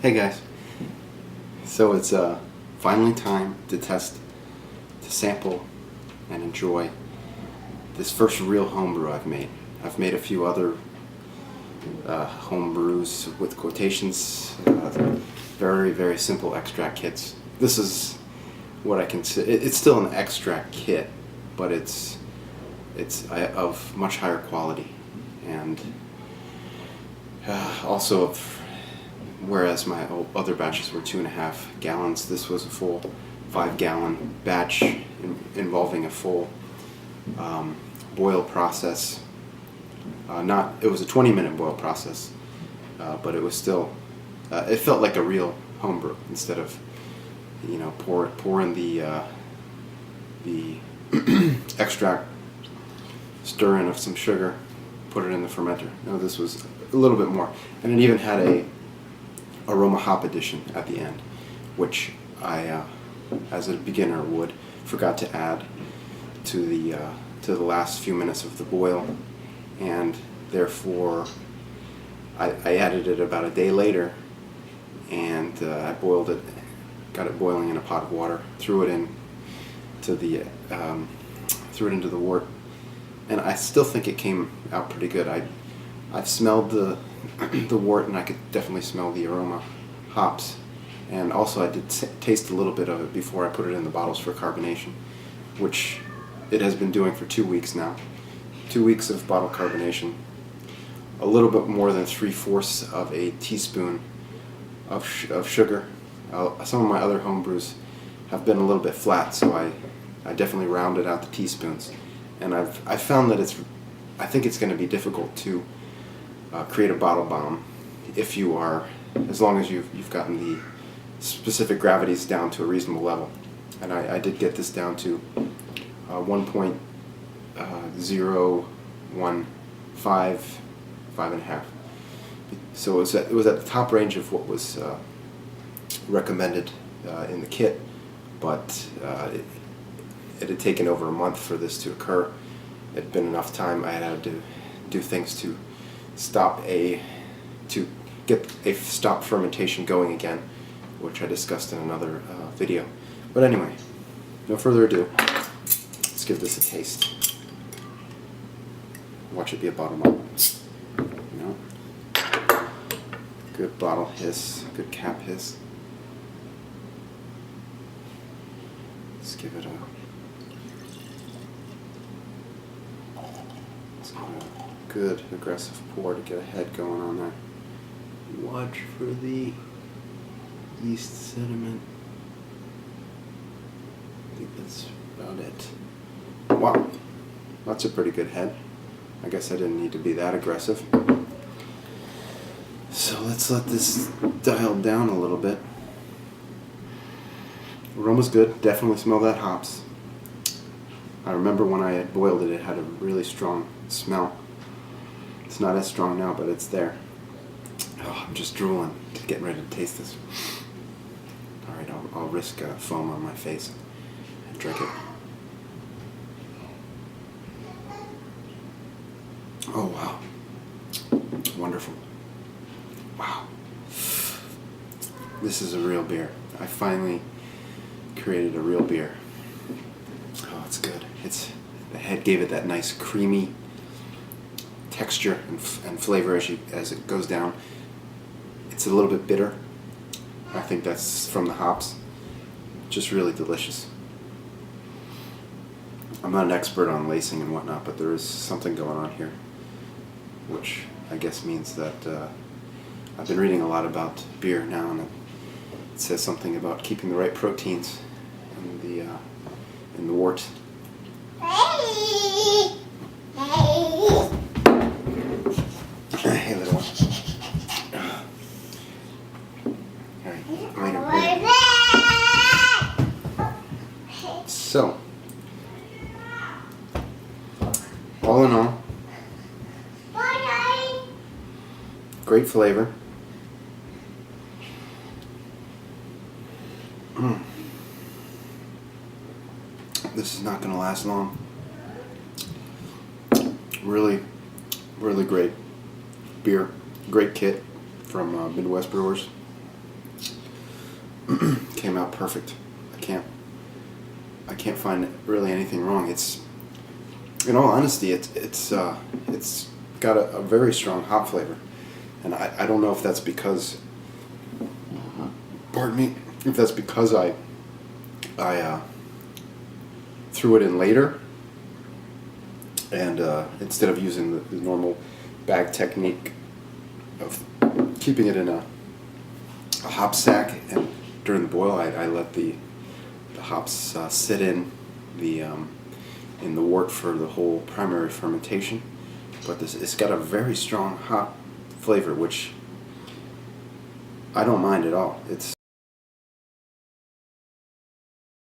Hey guys, so it's finally time to sample, and enjoy this first real homebrew I've made. I've made a few other homebrews with quotations, very, very simple extract kits. This is what I consider, it's still an extract kit, but it's of much higher quality, and also whereas my other batches were 2.5 gallons, this was a full 5-gallon batch involving a full boil process. It was a 20-minute boil process, but it was still, it felt like a real homebrew instead of, pour in the extract, stir in of some sugar, put it in the fermenter. No, this was a little bit more, and it even had a aroma hop addition at the end, which I, as a beginner, forgot to add to the last few minutes of the boil, and therefore I added it about a day later, and I boiled it, got it boiling in a pot of water, threw it into the wort, and I still think it came out pretty good. I've smelled the wort, and I could definitely smell the aroma hops, and also I did taste a little bit of it before I put it in the bottles for carbonation, which it has been doing for 2 weeks now. 2 weeks of bottle carbonation, a little bit more than 3/4 of a teaspoon of sugar. Some of my other homebrews have been a little bit flat, so I definitely rounded out the teaspoons, and I've found that I think it's going to be difficult to create a bottle bomb as long as you've gotten the specific gravities down to a reasonable level. And I did get this down to 1.015, 5.5. So it was at the top range of what was recommended in the kit, but it had taken over a month for this to occur. It had been enough time. I had to do things to get a stop fermentation going again, which I discussed in another video. But anyway, no further ado, let's give this a taste. Watch it be a bottom up. Good bottle hiss, good cap hiss. Let's give it a good aggressive pour to get a head going on there. Watch for the yeast sediment. I think that's about it. Wow, that's a pretty good head. I guess I didn't need to be that aggressive. So let's let this dial down a little bit. Aroma's good, definitely smell that hops. I remember when I had boiled it, it had a really strong smell. It's not as strong now, but it's there. Oh, I'm just drooling, getting ready to taste this. Alright, I'll risk foam on my face and drink it. Oh wow. Wonderful. Wow. This is a real beer. I finally created a real beer. Oh, it's good. The head gave it that nice creamy texture and flavor as it goes down. It's a little bit bitter. I think that's from the hops. Just really delicious. I'm not an expert on lacing and whatnot, but there is something going on here, which I guess means that I've been reading a lot about beer now, and it says something about keeping the right proteins in the wort. Hey, little one. Alright, so, all in all, great flavor. This is not going to last long. Really, really great beer. Great kit from Midwest Brewers. came out perfect. I can't find really anything wrong. It's, in all honesty, it's got a very strong hop flavor, and I don't know if that's because, pardon me, if that's because I threw it in later, and instead of using the normal bag technique of keeping it in a hop sack, and during the boil I let the hops sit in the wort for the whole primary fermentation. But it's got a very strong hop flavor, which I don't mind at all. It's